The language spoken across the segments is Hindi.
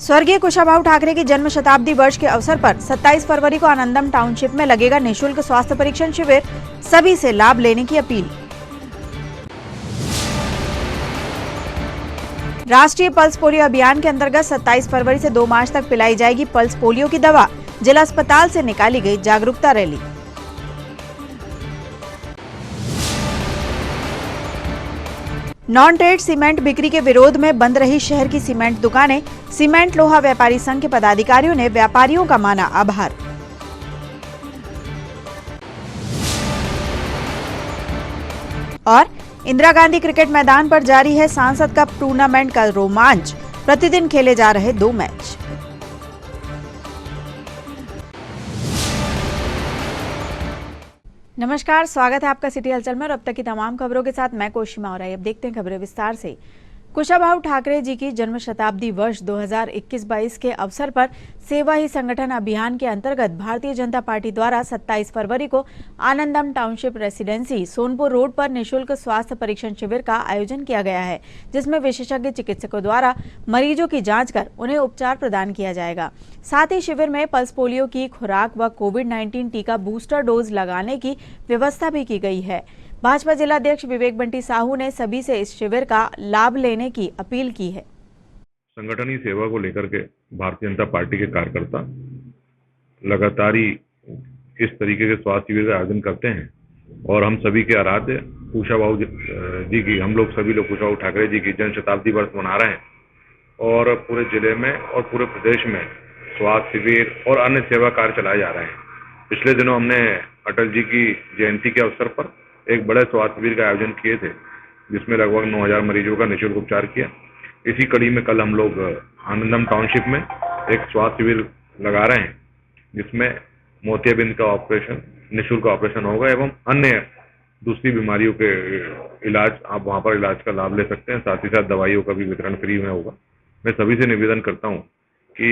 स्वर्गीय कुशाभाऊ ठाकरे की जन्म शताब्दी वर्ष के अवसर पर 27 फरवरी को आनंदम टाउनशिप में लगेगा निःशुल्क स्वास्थ्य परीक्षण शिविर, सभी से लाभ लेने की अपील। राष्ट्रीय पल्स पोलियो अभियान के अंतर्गत 27 फरवरी से 2 मार्च तक पिलाई जाएगी पल्स पोलियो की दवा। जिला अस्पताल से निकाली गई जागरूकता रैली। नॉन ट्रेड सीमेंट बिक्री के विरोध में बंद रही शहर की सीमेंट दुकानें। सीमेंट लोहा व्यापारी संघ के पदाधिकारियों ने व्यापारियों का माना आभार। और इंदिरा गांधी क्रिकेट मैदान पर जारी है सांसद कप टूर्नामेंट का रोमांच। प्रतिदिन खेले जा रहे 2 मैच। नमस्कार, स्वागत है आपका सिटी हलचल में और अब तक की तमाम खबरों के साथ मैं कोशिमा और अब देखते हैं खबरें विस्तार से। कुशाभाऊ ठाकरे जी की जन्म शताब्दी वर्ष 2021-22 के अवसर पर सेवा ही संगठन अभियान के अंतर्गत भारतीय जनता पार्टी द्वारा 27 फरवरी को आनंदम टाउनशिप रेसिडेंसी सोनपुर रोड पर निःशुल्क स्वास्थ्य परीक्षण शिविर का आयोजन किया गया है, जिसमें विशेषज्ञ चिकित्सकों द्वारा मरीजों की जांच कर उन्हें उपचार प्रदान किया जाएगा। साथ ही शिविर में पल्स पोलियो की खुराक व कोविड-19 टीका बूस्टर डोज लगाने की व्यवस्था भी की गई है। भाजपा जिलाध्यक्ष विवेक बंटी साहू ने सभी से इस शिविर का लाभ लेने की अपील की है। संगठनी सेवा को लेकर के भारतीय जनता पार्टी के कार्यकर्ता लगातार ही इस तरीके के स्वास्थ्य शिविर का आयोजन करते हैं और हम सभी के आराध्य कुशाभाऊ जी की, हम लोग सभी लोग कुशाभाऊ ठाकरे जी की जन्म शताब्दी वर्ष मना रहे हैं और पूरे जिले में और पूरे प्रदेश में स्वास्थ्य शिविर और अन्य सेवा कार्य चलाए जा रहे हैं। पिछले दिनों हमने अटल जी की जयंती के अवसर पर एक बड़े स्वास्थ्य शिविर का आयोजन किए थे, जिसमें लगभग 9000 मरीजों का निःशुल्क उपचार किया। इसी कड़ी में कल हम लोग आनंदम टाउनशिप में एक स्वास्थ्य शिविर लगा रहे हैं, जिसमें मोतियाबिंद का ऑपरेशन, निःशुल्क ऑपरेशन होगा एवं अन्य दूसरी बीमारियों के इलाज, आप वहां पर इलाज का लाभ ले सकते हैं। साथ ही साथ दवाइयों का भी वितरण फ्री में होगा। मैं सभी से निवेदन करता हूँ कि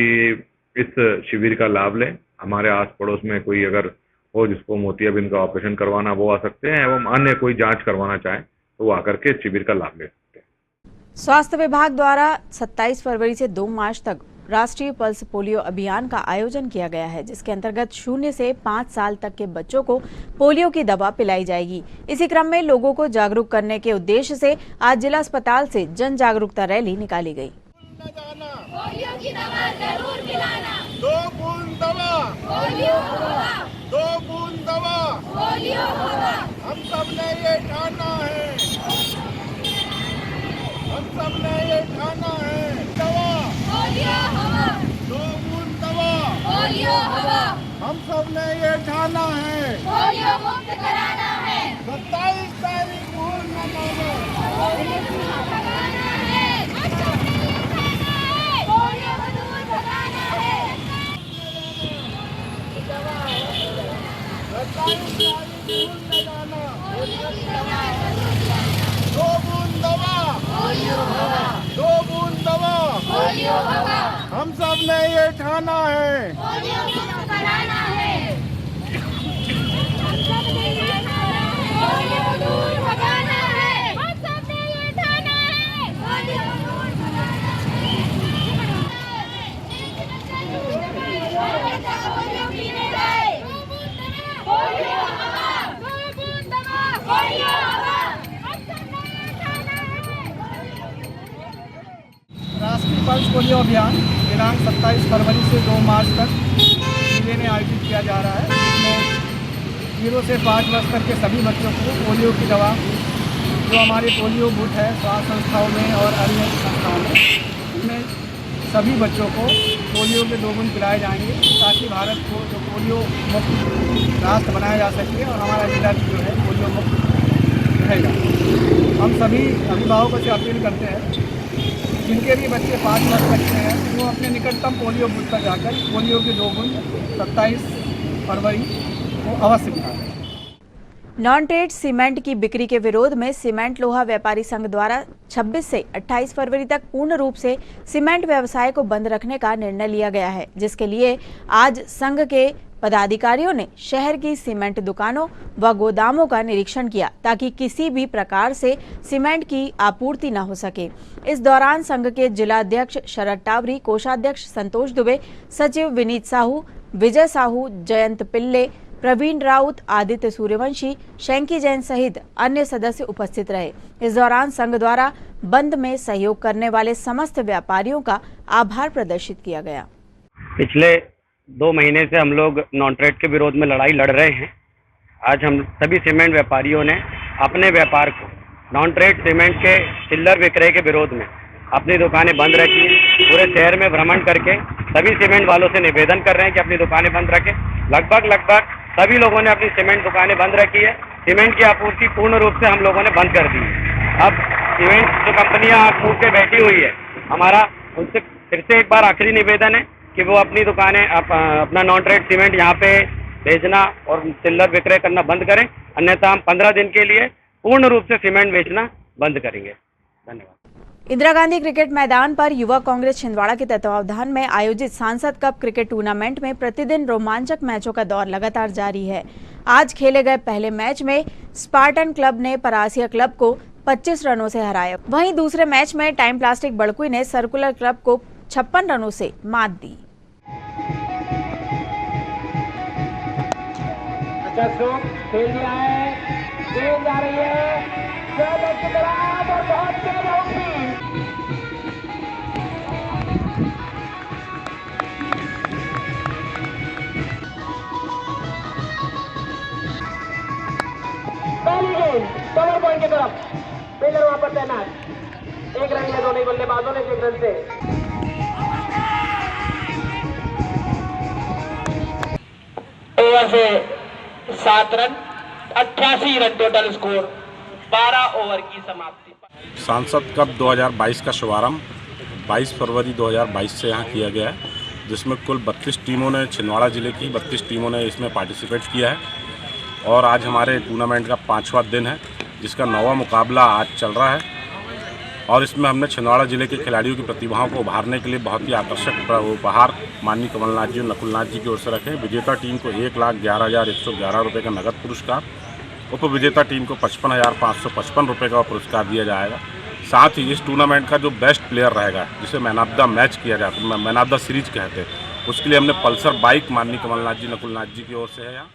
इस शिविर का लाभ लें। हमारे आस पड़ोस में कोई अगर हो जिसको मोतियाबिंद का ऑपरेशन करवाना, वो आ सकते हैं एवं अन्य कोई जांच करवाना चाहें तो वो आकर के शिविर का लाभ ले सकते हैं। स्वास्थ्य विभाग द्वारा 27 फरवरी से 2 मार्च तक राष्ट्रीय पल्स पोलियो अभियान का आयोजन किया गया है, जिसके अंतर्गत 0 से 5 साल तक के बच्चों को पोलियो की दवा पिलाई जाएगी। इसी क्रम में लोगों को जागरूक करने के उद्देश्य से आज जिला अस्पताल से जन जागरूकता रैली निकाली गई। पोलियो की दवा जरूर पिलाना। 2 बूंद दवा पोलियो होगा। 2 बूंद दवा पोलियो होगा। हम सब ने ये ठाना है, हम सब ने ये ठाना है। दवा पोलियो होगा। 2 बूंद दवा पोलियो होगा। हम सब ने ये ठाना है, पोलियो मुक्त कराना है। 27 तारीख भूल न मानो, पोलियो को दूर भगाना है। पोलियो को दूर भगाना है। 27 तारीख भूल न जाना, पोलियो की दवा जरूर पिलाना। 2 बूंद दवा पोलियो होगा। 2 बूंद दवा पोलियो होगा। हम सब ने ये ठाना है, पोलियो मुक्त कराना है। हम सब ने ये ठाना है, पोलियो को दूर भगाना है। हम सब ने ये ठाना है, पोलियो को दूर भगाना है। पोलियो पीने जाए, पोलियो होगा। 2 बूंद दवा पोलियो होगा। हम सब ने ये ठाना है। राष्ट्रीय पल्स पोलियो अभियान दिनांक 27 फरवरी से 2 मार्च तक जिले में आयोजित किया जा रहा है, जिसमें 0 से 5 वर्ष तक के सभी बच्चों को पोलियो की दवा, जो हमारे पोलियो बूथ है स्वास्थ्य संस्थाओं में और अन्य संस्थाओं में, इसमें सभी बच्चों को पोलियो के 2 बूंद पिलाए जाएंगे, ताकि भारत को जो पोलियो मुक्त राष्ट्र बनाया जा सके और हमारा जिला जो है पोलियो मुक्त रहेगा। हम सभी अभिभावकों से अपील करते हैं, जिनके भी बच्चे 5 वर्ष तक के हैं, वो अपने निकटतम पोलियो बूथ पर जाकर पोलियो के 2 बूंद 27 फरवरी को अवश्य पिलाएं। नॉन ट्रेड सीमेंट की बिक्री के विरोध में सीमेंट लोहा व्यापारी संघ द्वारा 26 से 28 फरवरी तक पूर्ण रूप से सीमेंट व्यवसाय को बंद रखने का निर्णय लिया गया है, जिसके लिए आज संघ के पदाधिकारियों ने शहर की सीमेंट दुकानों व गोदामों का निरीक्षण किया ताकि किसी भी प्रकार से सीमेंट की आपूर्ति न हो सके। इस दौरान संघ के जिलाध्यक्ष शरद टावरी, कोषाध्यक्ष संतोष दुबे, सचिव विनीत साहू, विजय साहू, जयंत पिल्ले, प्रवीण राउत, आदित्य सूर्यवंशी, शैंकी जैन सहित अन्य सदस्य उपस्थित रहे। इस दौरान संघ द्वारा बंद में सहयोग करने वाले समस्त व्यापारियों का आभार प्रदर्शित किया गया। पिछले 2 महीने से हम लोग नॉन ट्रेड के विरोध में लड़ाई लड़ रहे हैं। आज हम सभी सीमेंट व्यापारियों ने अपने व्यापार को नॉन ट्रेड सीमेंट के चिल्लर विक्रय के विरोध में अपनी दुकानें बंद रखी हैं। पूरे शहर में भ्रमण करके सभी सीमेंट वालों से निवेदन कर रहे हैं कि अपनी दुकानें बंद रखें। लगभग सभी लोगों ने अपनी सीमेंट दुकानें बंद रखी है। सीमेंट की आपूर्ति पूर्ण रूप से हम लोगों ने बंद कर दी है। अब सीमेंट जो कंपनियां आंख मूंद के बैठी हुई है, हमारा उनसे फिर से एक बार आखिरी निवेदन है कि वो अपनी दुकानें अपना नॉन ट्रेड सीमेंट यहाँ पे बेचना और चिल्लर विक्रय करना बंद करें, अन्यथा हम 15 दिन के लिए पूर्ण रूप से सीमेंट बेचना बंद करेंगे। धन्यवाद। इंदिरा गांधी क्रिकेट मैदान पर युवा कांग्रेस छिंदवाड़ा के तत्वावधान में आयोजित सांसद कप क्रिकेट टूर्नामेंट में प्रतिदिन रोमांचक मैचों का दौर लगातार जारी है। आज खेले गए पहले मैच में स्पार्टन क्लब ने परासिया क्लब को 25 रनों से हराया। वहीं दूसरे मैच में टाइम प्लास्टिक बड़कुई ने सर्कुलर क्लब को 56 रनों से मात दी। अच्छा स्ट्रोक खेल दिया है, गेंद जा रही है की तरफ और बहुत तेज होगी। पहली गेंद कवर पॉइंट की तरफ, फील्डर वहां पर तैनात। 1 रन लिए दोनों बल्लेबाजों ने 1 रन से। ओवर से 7 run, 88 run total score, 12 over की समाप्ति। सांसद कप 2022 का शुभारंभ 22 फरवरी 2022 से यहाँ किया गया है, जिसमें कुल 32 टीमों ने, छिंदवाड़ा जिले की 32 टीमों ने इसमें पार्टिसिपेट किया है। और आज हमारे टूर्नामेंट का 5वां दिन है, जिसका 9वां मुकाबला आज चल रहा है। और इसमें हमने छिंदवाड़ा जिले के खिलाड़ियों की प्रतिभाओं को उभारने के लिए बहुत ही आकर्षक उपहार माननीय कमलनाथ जी और नकुलनाथ जी की ओर से रखे। विजेता टीम को 1,11,111 रुपये का नगद पुरस्कार, उप विजेता टीम को 55,555 रुपये का पुरस्कार दिया जाएगा। साथ ही इस टूर्नामेंट का जो बेस्ट प्लेयर रहेगा, जिसे मैन ऑफ द मैच किया जाता है, मैन ऑफ द सीरीज कहते हैं, उसके लिए हमने पल्सर बाइक माननीय कमलनाथ जी नकुलनाथ जी की ओर से है। यहाँ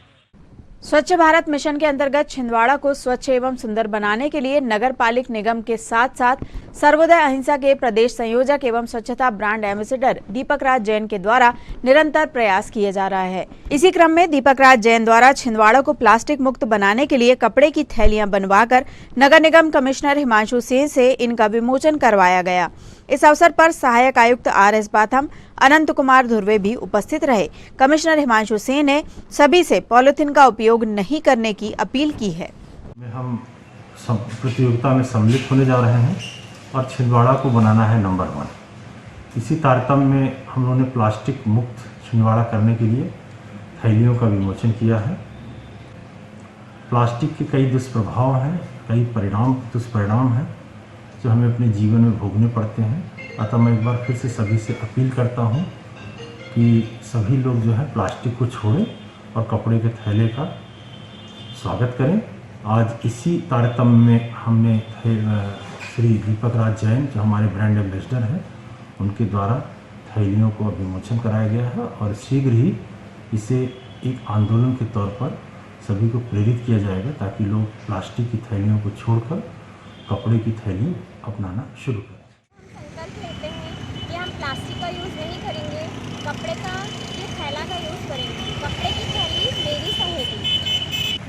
स्वच्छ भारत मिशन के अंतर्गत छिंदवाड़ा को स्वच्छ एवं सुंदर बनाने के लिए नगर पालिक निगम के साथ साथ सर्वोदय अहिंसा के प्रदेश संयोजक एवं स्वच्छता ब्रांड एम्बेसडर दीपक राज जैन के द्वारा निरंतर प्रयास किए जा रहा है। इसी क्रम में दीपक राज जैन द्वारा छिंदवाड़ा को प्लास्टिक मुक्त बनाने के लिए कपड़े की थैलियां बनवाकर नगर निगम कमिश्नर हिमांशु सिंह से इनका विमोचन करवाया गया। इस अवसर पर सहायक आयुक्त RS बाथम, अनंत कुमार धुर्वे भी उपस्थित रहे। कमिश्नर हिमांशु सिंह ने सभी से पॉलिथीन का उपयोग नहीं करने की अपील की है। हम प्रतियोगिता में सम्मिलित होने जा रहे हैं और छिंदवाड़ा को बनाना है नंबर 1। इसी तारतम्य में हम लोगों ने प्लास्टिक मुक्त छिंदवाड़ा करने के लिए थैलियों का विमोचन किया है। प्लास्टिक के कई दुष्प्रभाव हैं, कई दुष्परिणाम हैं जो हमें अपने जीवन में भोगने पड़ते हैं। अतः मैं एक बार फिर से सभी से अपील करता हूं कि सभी लोग जो है प्लास्टिक को छोड़ें और कपड़े के थैले का स्वागत करें। आज इसी तारतम्य में हमने श्री दीपक राज जैन, जो हमारे ब्रांड एम्बेसडर हैं, उनके द्वारा थैलियों को विमोचन कराया गया है और शीघ्र ही इसे एक आंदोलन के तौर पर सभी को प्रेरित किया जाएगा, ताकि लोग प्लास्टिक की थैलियों को छोड़कर कपड़े की थैली अपनाना शुरू करें। संकल्प लेते हैं कि हम प्लास्टिक का यूज़ नहीं करेंगे, कपड़े का ये थैला का यूज़ करेंगे। कपड़े की थैली मेरी सहेली।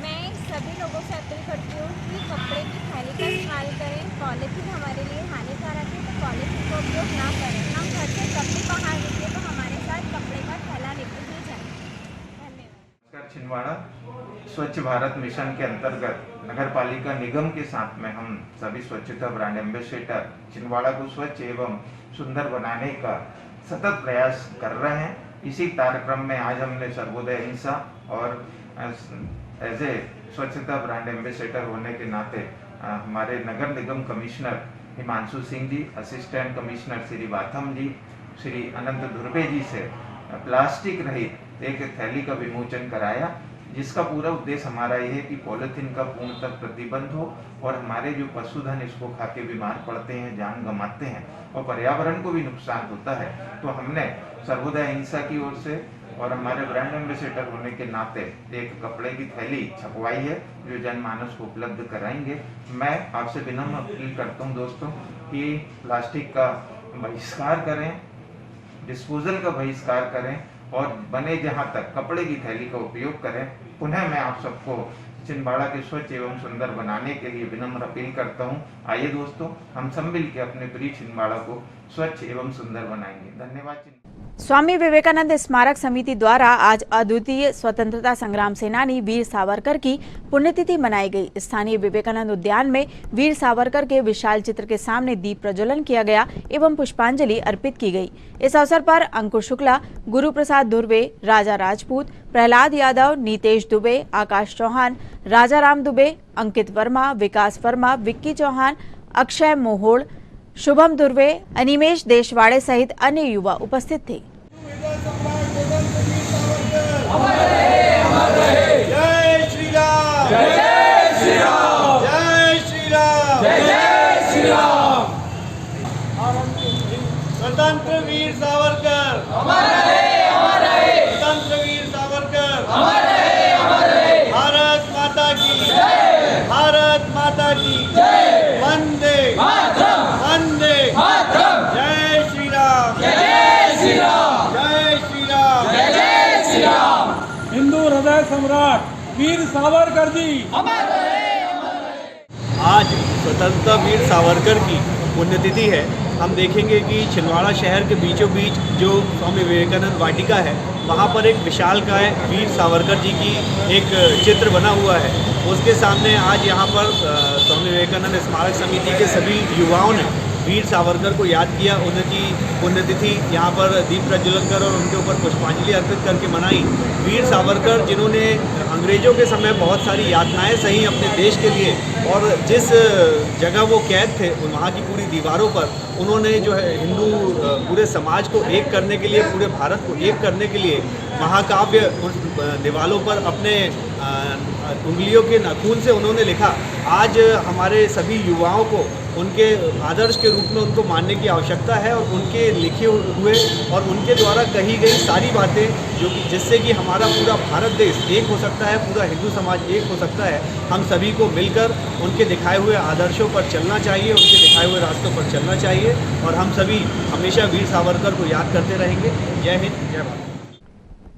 मैं सभी लोगों से अपील करती हूँ कि कपड़े की थैली का इस्तेमाल करें। पॉलीथीन हमारे लिए हानिकारक है, तो पॉलीथीन का उपयोग ना करें। हम घर से कपड़े बाहर निकले तो हमारे साथ कपड़े का थैला लेकर ही जाए। धन्यवाद। छिंदवाड़ा स्वच्छ भारत मिशन के अंतर्गत नगर पालिका निगम के साथ में हम सभी स्वच्छता ब्रांड एम्बेसडर छिंदवाड़ा को स्वच्छ एवं सुंदर बनाने का सतत प्रयास कर रहे हैं। इसी कार्यक्रम में आज हमने सर्वोदय अहिंसा और एज ए स्वच्छता ब्रांड एम्बेसडर होने के नाते हमारे नगर निगम commissioner Himanshu Singh ji, assistant commissioner Shri Batham जी, श्री अनंत धुर्वे जी से प्लास्टिक रहित एक थैली का विमोचन कराया, जिसका पूरा उद्देश्य हमारा ये है कि पॉलीथीन का पूर्णतः प्रतिबंध हो और हमारे जो पशुधन इसको खा के बीमार पड़ते हैं, जान गंवाते हैं और पर्यावरण को भी नुकसान होता है। तो हमने सर्वोदय अहिंसा की ओर से और हमारे ब्रांड एम्बेसडर होने के नाते एक कपड़े की थैली छपवाई है जो जनमानस को उपलब्ध कराएंगे। मैं आपसे विनम्र अपील करता हूं दोस्तों कि प्लास्टिक का बहिष्कार करें, डिस्पोजल का बहिष्कार करें और बने जहां तक कपड़े की थैली का उपयोग करें। पुनः मैं आप सबको छिंदवाड़ा के स्वच्छ एवं सुंदर बनाने के लिए विनम्र अपील करता हूं। आइए दोस्तों, हम सब मिल के अपने प्रिय छिंदवाड़ा को स्वच्छ एवं सुंदर बनाएंगे। धन्यवाद। स्वामी विवेकानंद स्मारक समिति द्वारा आज अद्वितीय स्वतंत्रता संग्राम सेनानी वीर सावरकर की पुण्यतिथि मनाई गई। स्थानीय विवेकानंद उद्यान में वीर सावरकर के विशाल चित्र के सामने दीप प्रज्वलन किया गया एवं पुष्पांजलि अर्पित की गई। इस अवसर पर अंकुर शुक्ला, गुरु प्रसाद धुर्वे, राजा राजपूत, प्रहलाद यादव, नीतेश दुबे, आकाश चौहान, राजा राम दुबे, अंकित वर्मा, विकास वर्मा, विक्की चौहान, अक्षय मोहोड़, शुभम दुर्वे, अनिमेश देशवाड़े सहित अन्य युवा उपस्थित थे। जय श्री राम, जय श्री राम, जय श्री राम, जय श्री राम। स्वतंत्र वीर सावरकर अमर रहे, अमर रहे। स्वतंत्र वीर सावरकर अमर रहे, अमर रहे। भारत माता की जय, भारत माता की जय। वंदे मातरम, वंदे मातरम। जय श्री राम, जय श्री राम, जय श्री राम, जय श्री राम। हिंदू हृदय सम्राट वीर सावरकर जी अमर रहे, अमर रहे। आज स्वतंत्रता वीर सावरकर की पुण्यतिथि है। हम देखेंगे कि छिंदवाड़ा शहर के बीचों बीच जो स्वामी विवेकानंद वाटिका है, वहाँ पर एक विशालकाय वीर सावरकर जी की एक चित्र बना हुआ है। उसके सामने आज यहाँ पर स्वामी विवेकानंद स्मारक समिति के सभी युवाओं ने वीर सावरकर को याद किया। उनकी पुण्यतिथि यहाँ पर दीप प्रज्वलन कर और उनके ऊपर पुष्पांजलि अर्पित करके मनाई। वीर सावरकर जिन्होंने अंग्रेजों के समय बहुत सारी यातनाएं सही अपने देश के लिए, और जिस जगह वो कैद थे वहाँ की पूरी दीवारों पर उन्होंने जो है हिंदू पूरे समाज को एक करने के लिए, पूरे भारत को एक करने के लिए महाकाव्य उन दीवारों पर अपने उंगलियों के नाखून से उन्होंने लिखा। आज हमारे सभी युवाओं को उनके आदर्श के रूप में उनको मानने की आवश्यकता है और उनके लिखे हुए और उनके द्वारा कही गई सारी बातें जो कि जिससे कि हमारा पूरा भारत देश एक हो सकता है, पूरा हिंदू समाज एक हो सकता है। हम सभी को मिलकर उनके दिखाए हुए आदर्शों पर चलना चाहिए, उनके दिखाए हुए रास्तों पर चलना चाहिए और हम सभी हमेशा वीर सावरकर को याद करते रहेंगे। जय हिंद, जय भारत।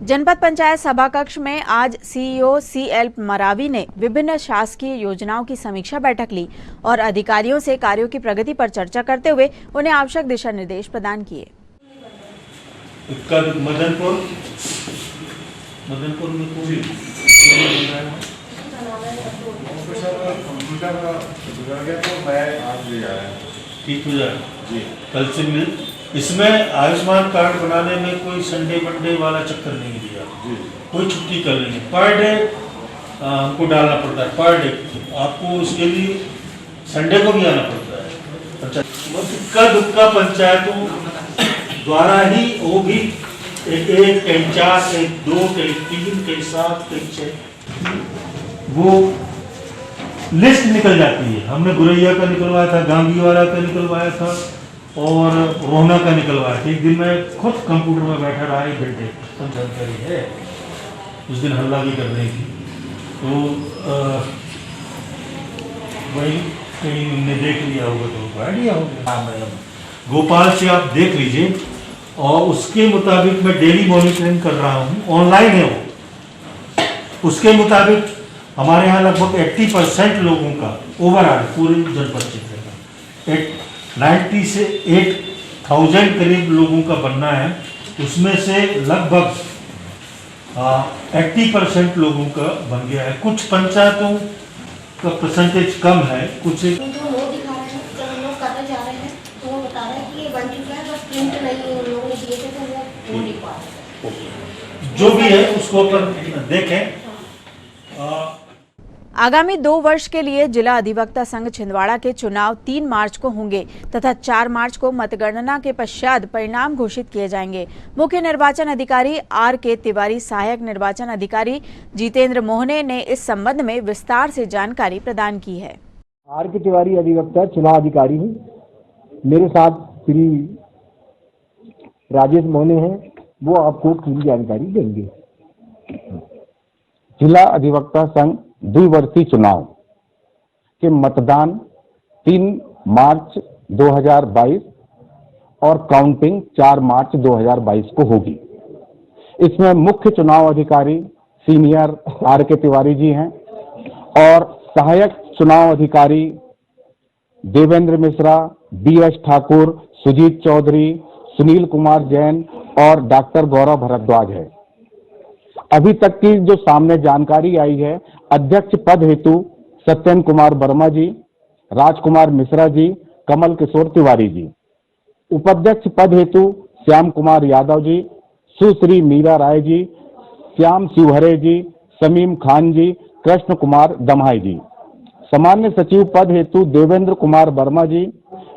जनपद पंचायत सभा कक्ष में आज सीईओ सीएल मरावी ने विभिन्न शासकीय योजनाओं की समीक्षा बैठक ली और अधिकारियों से कार्यों की प्रगति पर चर्चा करते हुए उन्हें आवश्यक दिशा निर्देश प्रदान किए। मदनपुर में ठीक हो जाए जी, कल से मिल। इसमें आयुष्मान कार्ड बनाने में कोई संडे मंडे वाला चक्कर नहीं दिया, कोई छुट्टी कर लेंगे। पर डे हमको डालना पड़ता है, पर डे आपको उसके लिए संडे को भी आना पड़ता है। इक्का दुक्का पंचायतों द्वारा ही, वो भी एक कहीं 4, कहीं 2, कहीं 3, कहीं 7, कहीं 6 वो लिस्ट निकल जाती है। हमने गुरैया का निकलवाया था, गांगीवाला का निकलवाया था और रोहना का निकलवाया था। एक दिन मैं खुद कंप्यूटर में बैठा रहा 1 घंटे, सब जानकारी है। उस दिन हल्ला भी कर रही थी, तो वही कहीं हमने देख लिया होगा तो आइडिया हो गया। गोपाल से आप देख लीजिए और उसके मुताबिक मैं डेली मॉनिटरिंग कर रहा हूँ, ऑनलाइन है वो। उसके मुताबिक हमारे यहाँ लगभग 80% लोगों का ओवरऑल पूरे जनपद क्षेत्र का 90 से 8,000 करीब लोगों का बनना है। उसमें से लगभग 80% लोगों का बन गया है। कुछ पंचायतों का परसेंटेज कम है, कुछ जो वो दिखा रहे हैं, जब हम लोग करने जा रहे हैं तो वो बता रहे हैं कि ये बन चुका है, बस प्रिंट नहीं उन लोगों ने दिए थे तो वो नहीं पा रहे। जो भी है उसको अपन देखें। आगामी 2 वर्ष के लिए जिला अधिवक्ता संघ छिंदवाड़ा के चुनाव 3 मार्च को होंगे तथा 4 मार्च को मतगणना के पश्चात परिणाम घोषित किए जाएंगे। मुख्य निर्वाचन अधिकारी R.K. तिवारी, सहायक निर्वाचन अधिकारी जितेंद्र मोहने ने इस संबंध में विस्तार से जानकारी प्रदान की है। R.K. तिवारी अधिवक्ता चुनाव अधिकारी हूँ। मेरे साथ श्री राजेश मोहने हैं, वो आपको पूरी जानकारी देंगे। जिला अधिवक्ता संघ द्विवर्षीय चुनाव के मतदान 3 मार्च 2022 और काउंटिंग 4 मार्च 2022 को होगी। इसमें मुख्य चुनाव अधिकारी सीनियर R.K. तिवारी जी हैं और सहायक चुनाव अधिकारी देवेंद्र मिश्रा, B.S. ठाकुर, सुजीत चौधरी, सुनील कुमार जैन और डॉक्टर गौरव भारद्वाज है। अभी तक की जो सामने जानकारी आई है, अध्यक्ष पद हेतु सत्येंद्र कुमार वर्मा जी, राजकुमार मिश्रा जी, कमल किशोर तिवारी जी। उपाध्यक्ष पद हेतु श्याम कुमार यादव जी, सुश्री मीरा राय जी, श्याम शिवहरे जी, समीम खान जी, कृष्ण कुमार दम्हाई जी। सामान्य सचिव पद हेतु देवेंद्र कुमार वर्मा जी,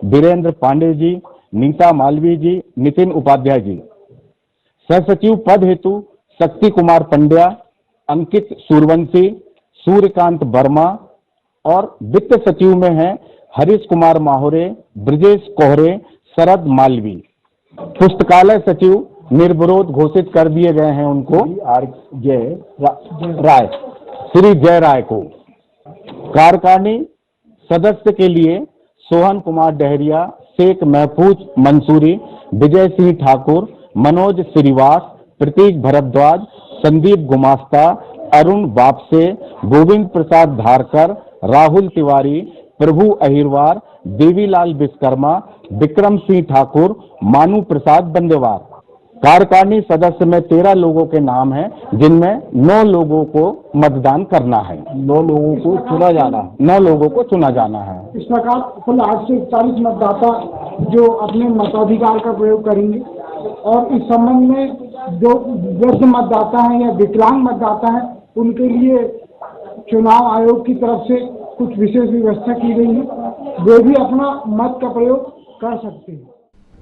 वीरेंद्र पांडे जी, नीता मालवीय जी, नितिन उपाध्याय जी। सह सचिव पद हेतु शक्ति कुमार पंड्या, अंकित सूर्यवंशी, सूर्यकांत वर्मा और वित्त सचिव में हैं हरीश कुमार माहोरे, ब्रजेश कोहरे, शरद मालवी। पुस्तकालय सचिव निर्विरोध घोषित कर दिए गए हैं उनको राय, श्री जय राय को। कार्यकारिणी सदस्य के लिए सोहन कुमार डहरिया, शेख महफूज मंसूरी, विजय सिंह ठाकुर, मनोज श्रीवास, प्रतीक भारद्वाज, संदीप गुमास्ता, अरुण बापसे, गोविंद प्रसाद धारकर, राहुल तिवारी, प्रभु अहिरवार, देवीलाल विश्वकर्मा, विक्रम सिंह ठाकुर, मानू प्रसाद बंदेवार। कार्यकारिणी सदस्य में 13 लोगों के नाम हैं, जिनमें 9 लोगों को मतदान करना है, 9 लोगों को चुना जाना है, 9 लोगों को चुना जाना है। इस प्रकार कुल 841 मतदाता जो अपने मताधिकार का प्रयोग करेंगे और इस संबंध में जो वृद्ध मतदाता हैं या विकलांग मतदाता हैं, उनके लिए चुनाव आयोग की तरफ से कुछ विशेष व्यवस्था की गई है। वे भी अपना मत का प्रयोग कर सकते हैं।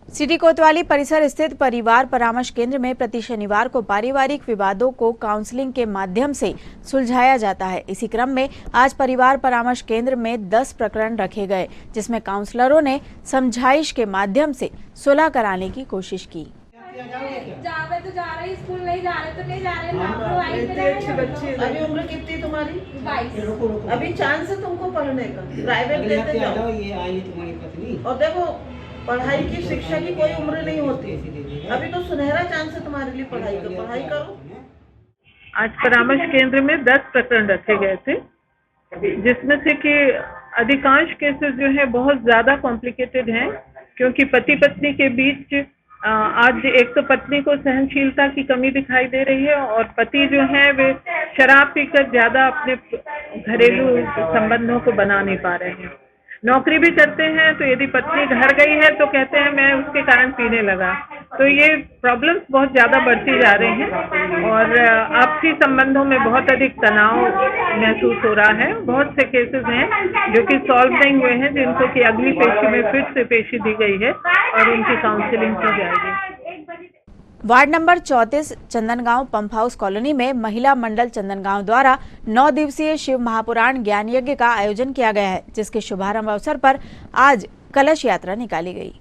सिटी कोतवाली परिसर स्थित परिवार परामर्श केंद्र में प्रति शनिवार को पारिवारिक विवादों को काउंसलिंग के माध्यम से सुलझाया जाता है। इसी क्रम में आज परिवार परामर्श केंद्र में 10 प्रकरण रखे गए, जिसमें काउंसलरों ने समझाइश के माध्यम से सुलह कराने की कोशिश की। जावे तो जा रहे, स्कूल नहीं जा रहे तो नहीं जा रहे। अच्छे बच्चे। अभी उम्र कितनी तुम्हारी? 22। अभी चांस है तुमको पढ़ने का, प्राइवेट लेते जाओ। ये आई तुम्हारी पत्नी। और देखो, पढ़ाई की शिक्षा की कोई उम्र नहीं होती। अभी तो सुनहरा चांस है तुम्हारे लिए पढ़ाई का, पढ़ाई करो। आज परामर्श केंद्र में 10 प्रकरण रखे गए थे, जिसमें से कि अधिकांश केसेस जो है बहुत ज्यादा कॉम्प्लिकेटेड हैं, क्योंकि पति पत्नी के बीच आज एक तो पत्नी को सहनशीलता की कमी दिखाई दे रही है और पति जो है वे शराब पीकर ज्यादा अपने घरेलू संबंधों को बना नहीं पा रहे हैं। नौकरी भी करते हैं तो यदि पत्नी घर गई है तो कहते हैं मैं उसके कारण पीने लगा। तो ये प्रॉब्लम्स बहुत ज़्यादा बढ़ती जा रही हैं और आपसी संबंधों में बहुत अधिक तनाव महसूस हो रहा है। बहुत से केसेस हैं जो कि सॉल्व नहीं हुए हैं, जिनको कि अगली पेशी में फिर से पेशी दी गई है और उनकी काउंसलिंग की जाएगी। Ward number 34 Chandangaon pump house colony में महिला मंडल चंदनगांव द्वारा 9 दिवसीय शिव महापुराण ज्ञान यज्ञ का आयोजन किया गया है, जिसके शुभारंभ अवसर पर आज कलश यात्रा निकाली गई।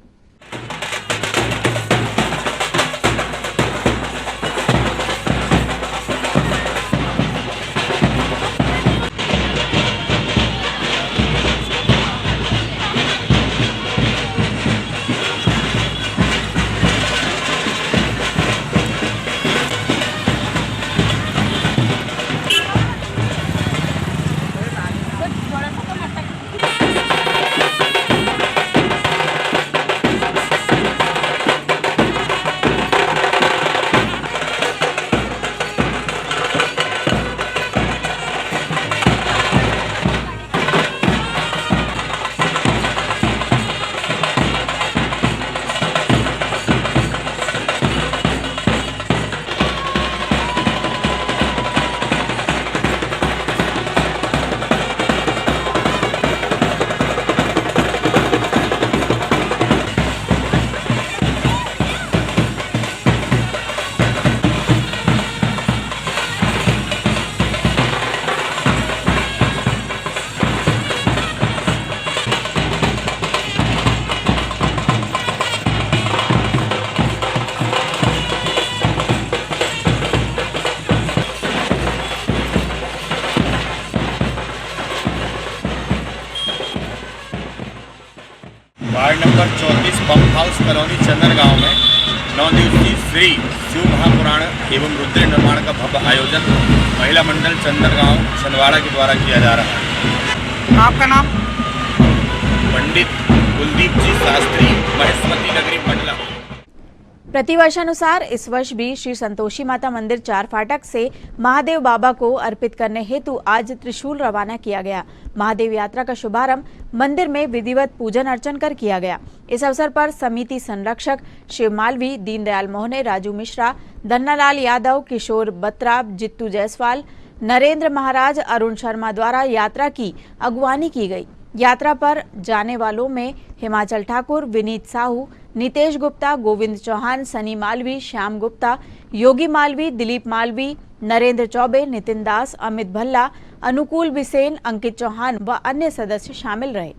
27 कॉलोनी चंदन गांव में 9 दिवसीय श्री शिव महापुराण एवं रुद्र निर्माण का भव्य आयोजन महिला मंडल चंदन गांव छिंदवाड़ा के द्वारा किया जा रहा है। आपका नाम? पंडित कुलदीप जी शास्त्री, महेशमती नगरी मंडला। प्रतिवर्षानुसार इस वर्ष भी श्री संतोषी माता मंदिर 4 फाटक से महादेव बाबा को अर्पित करने हेतु आज त्रिशूल रवाना किया गया। महादेव यात्रा का शुभारंभ मंदिर में विधिवत पूजन अर्चन कर किया गया। इस अवसर पर समिति संरक्षक शिव मालवी, दीनदयाल मोहने, राजू मिश्रा, धन्नालाल यादव, किशोर बत्रा, जित्तू जायसवाल, नरेंद्र महाराज, अरुण शर्मा द्वारा यात्रा की अगवानी की गई। यात्रा पर जाने वालों में हिमाचल ठाकुर, विनीत साहू, नितेश गुप्ता, गोविंद चौहान, सनी मालवी, श्याम गुप्ता, योगी मालवी, दिलीप मालवी, नरेंद्र चौबे, नितिन दास, अमित भल्ला, अनुकूल बिसेन, अंकित चौहान व अन्य सदस्य शामिल रहे।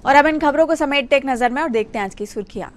और अब इन खबरों को समेटते एक नजर में और देखते हैं आज की सुर्खियां।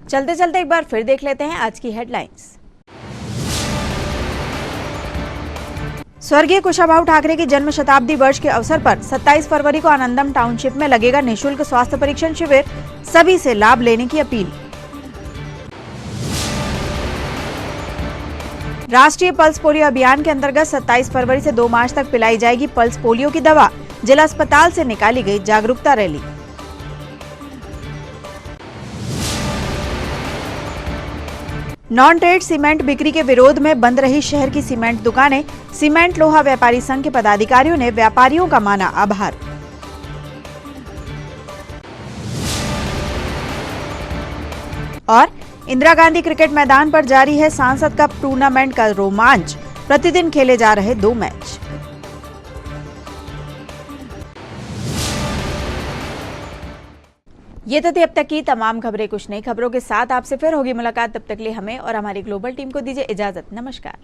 चलते चलते एक बार फिर देख लेते हैं आज की हेडलाइंस। स्वर्गीय कुशाभाऊ ठाकरे की जन्म शताब्दी वर्ष के अवसर पर 27 फरवरी को आनंदम टाउनशिप में लगेगा निःशुल्क स्वास्थ्य परीक्षण शिविर, सभी से लाभ लेने की अपील। राष्ट्रीय पल्स पोलियो अभियान के अंतर्गत 27 फरवरी से 2 मार्च तक पिलाई जाएगी पल्स पोलियो की दवा, जिला अस्पताल से निकाली गई जागरूकता रैली। नॉन ट्रेड सीमेंट बिक्री के विरोध में बंद रही शहर की सीमेंट दुकानें, सीमेंट लोहा व्यापारी संघ के पदाधिकारियों ने व्यापारियों का माना आभार। और इंदिरा गांधी क्रिकेट मैदान पर जारी है सांसद कप टूर्नामेंट का रोमांच, प्रतिदिन खेले जा रहे 2 मैच। ये तो थी अब तक की तमाम खबरें। कुछ नई खबरों के साथ आपसे फिर होगी मुलाकात। तब तक लिए हमें और हमारी ग्लोबल टीम को दीजिए इजाजत। नमस्कार।